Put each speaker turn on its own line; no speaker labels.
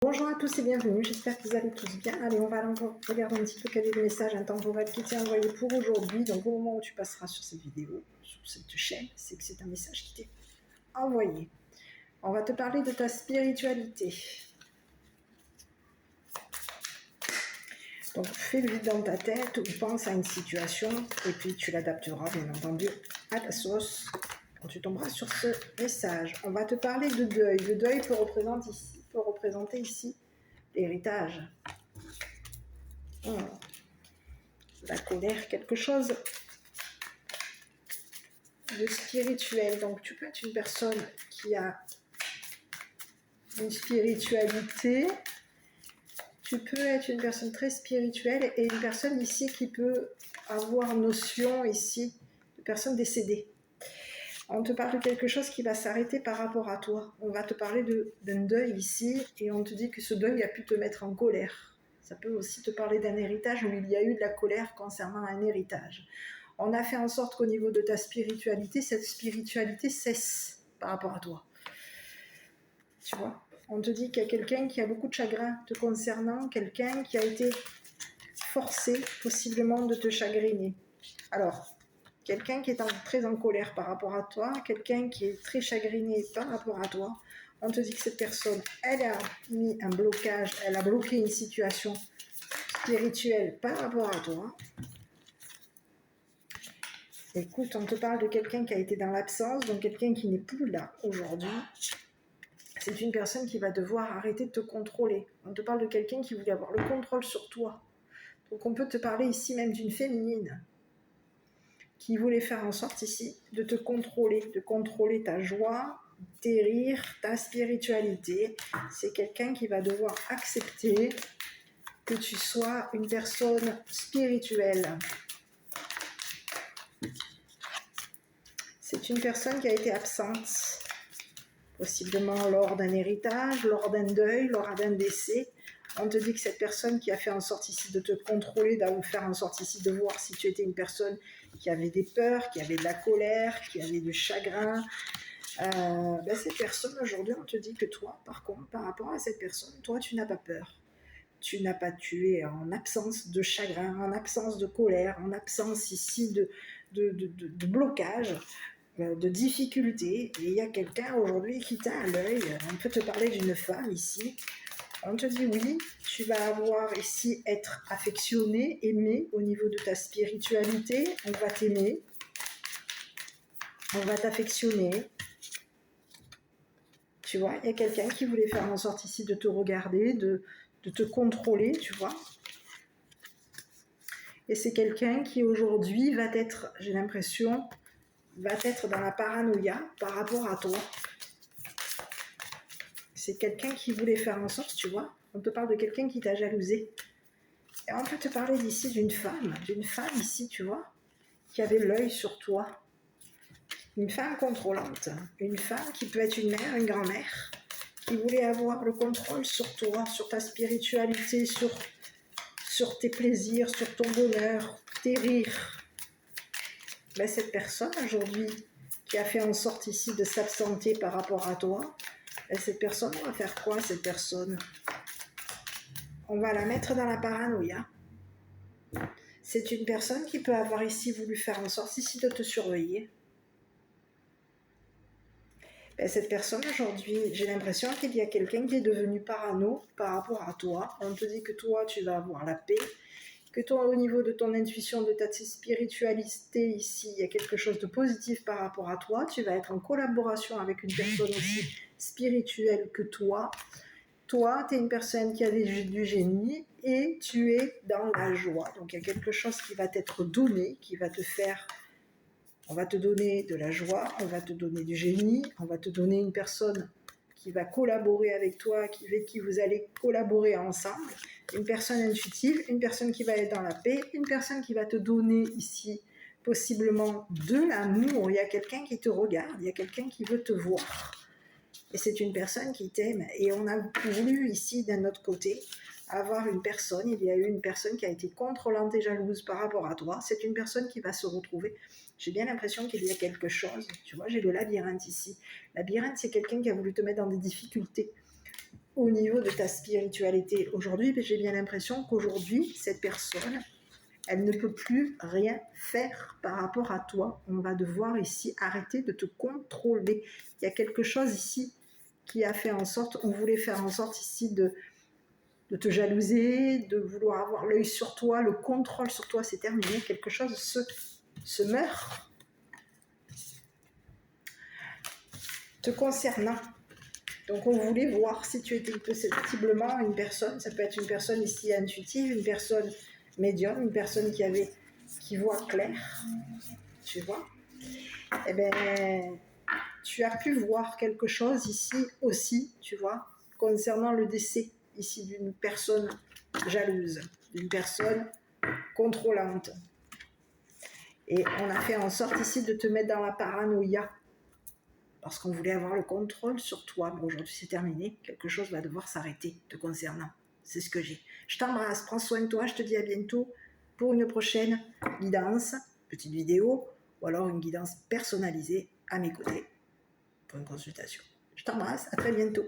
Bonjour à tous et bienvenue, j'espère que vous allez tous bien. Allez, on va regarder un petit peu quel est le message intemporel qui t'est envoyé pour aujourd'hui. Donc au moment où tu passeras sur cette vidéo, sur cette chaîne, c'est que c'est un message qui t'est envoyé. On va te parler de ta spiritualité. Donc fais le vide dans ta tête ou pense à une situation et puis tu l'adapteras bien entendu à ta sauce quand tu tomberas sur ce message. On va te parler de deuil. Le deuil peut représenter ici l'héritage. La colère, quelque chose de spirituel. Donc tu peux être une personne qui a une spiritualité, tu peux être une personne très spirituelle et une personne ici qui peut avoir notion ici de personne décédée. On te parle de quelque chose qui va s'arrêter par rapport à toi. On va te parler d'un deuil ici et on te dit que ce deuil a pu te mettre en colère. Ça peut aussi te parler d'un héritage où il y a eu de la colère concernant un héritage. On a fait en sorte qu'au niveau de ta spiritualité, cette spiritualité cesse par rapport à toi. Tu vois ? On te dit qu'il y a quelqu'un qui a beaucoup de chagrin te concernant, quelqu'un qui a été forcé possiblement de te chagriner. Alors, quelqu'un qui est très en colère par rapport à toi, quelqu'un qui est très chagriné par rapport à toi, on te dit que cette personne, elle a mis un blocage, elle a bloqué une situation spirituelle par rapport à toi. Écoute, on te parle de quelqu'un qui a été dans l'absence, donc quelqu'un qui n'est plus là aujourd'hui. C'est une personne qui va devoir arrêter de te contrôler. On te parle de quelqu'un qui voulait avoir le contrôle sur toi. Donc on peut te parler ici même d'une féminine qui voulait faire en sorte ici de te contrôler, de contrôler ta joie, tes rires, ta spiritualité. C'est quelqu'un qui va devoir accepter que tu sois une personne spirituelle. C'est une personne qui a été absente, possiblement lors d'un héritage, lors d'un deuil, lors d'un décès. On te dit que cette personne qui a fait en sorte ici de te contrôler, de faire en sorte ici de voir si tu étais une personne qui avait des peurs, qui avait de la colère, qui avait du chagrin, cette personne aujourd'hui, on te dit que toi, par contre, par rapport à cette personne, toi, tu n'as pas peur. Tu n'as pas tué en absence de chagrin, en absence de colère, en absence ici de blocage, de difficultés. Et il y a quelqu'un aujourd'hui qui t'a à l'œil. On peut te parler d'une femme ici. On te dit oui, tu vas avoir ici être affectionné, aimé au niveau de ta spiritualité. On va t'aimer, on va t'affectionner. Tu vois, il y a quelqu'un qui voulait faire en sorte ici de te regarder, de te contrôler, tu vois. Et c'est quelqu'un qui aujourd'hui va être, j'ai l'impression, va être dans la paranoïa par rapport à toi. C'est quelqu'un qui voulait faire en sorte, tu vois, on te parle de quelqu'un qui t'a jalousé. Et on peut te parler d'ici d'une femme ici, tu vois, qui avait l'œil sur toi. Une femme contrôlante, une femme qui peut être une mère, une grand-mère, qui voulait avoir le contrôle sur toi, sur ta spiritualité, sur tes plaisirs, sur ton bonheur, tes rires. Cette personne aujourd'hui qui a fait en sorte ici de s'absenter par rapport à toi, cette personne, on va faire quoi cette personne ? On va la mettre dans la paranoïa. C'est une personne qui peut avoir ici voulu faire en sorte ici de te surveiller. Cette personne aujourd'hui, j'ai l'impression qu'il y a quelqu'un qui est devenu parano par rapport à toi. On te dit que toi, tu vas avoir la paix, que toi, au niveau de ton intuition, de ta spiritualité ici, il y a quelque chose de positif par rapport à toi. Tu vas être en collaboration avec une personne aussi spirituelle que toi. Toi, tu es une personne qui a du génie et tu es dans la joie. Donc, il y a quelque chose qui va t'être donné, qui va te faire... On va te donner de la joie, on va te donner du génie, on va te donner une personne qui va collaborer avec toi, avec qui vous allez collaborer ensemble, une personne intuitive, une personne qui va être dans la paix, une personne qui va te donner ici possiblement de l'amour. Il y a quelqu'un qui te regarde, il y a quelqu'un qui veut te voir. Et c'est une personne qui t'aime. Et on a voulu ici, d'un autre côté, avoir une personne, il y a eu une personne qui a été contrôlante et jalouse par rapport à toi. C'est une personne qui va se retrouver. J'ai bien l'impression qu'il y a quelque chose. Tu vois, j'ai le labyrinthe ici. Labyrinthe, c'est quelqu'un qui a voulu te mettre dans des difficultés. au niveau de ta spiritualité. Aujourd'hui, j'ai bien l'impression qu'aujourd'hui, cette personne, elle ne peut plus rien faire par rapport à toi. On va devoir ici arrêter de te contrôler. Il y a quelque chose ici qui a fait en sorte, on voulait faire en sorte ici de te jalouser, de vouloir avoir l'œil sur toi, le contrôle sur toi, c'est terminé. Quelque chose se meurt te concernant. Donc on voulait voir si tu étais possiblement une personne, ça peut être une personne ici intuitive, une personne médium, une personne qui voit clair, tu vois. Eh bien, tu as pu voir quelque chose ici aussi, tu vois, concernant le décès ici d'une personne jalouse, d'une personne contrôlante. Et on a fait en sorte ici de te mettre dans la paranoïa, parce qu'on voulait avoir le contrôle sur toi. Bon, aujourd'hui c'est terminé, quelque chose va devoir s'arrêter te concernant. C'est ce que j'ai. Je t'embrasse, prends soin de toi, je te dis à bientôt pour une prochaine guidance, petite vidéo, ou alors une guidance personnalisée à mes côtés pour une consultation. Je t'embrasse, à très bientôt.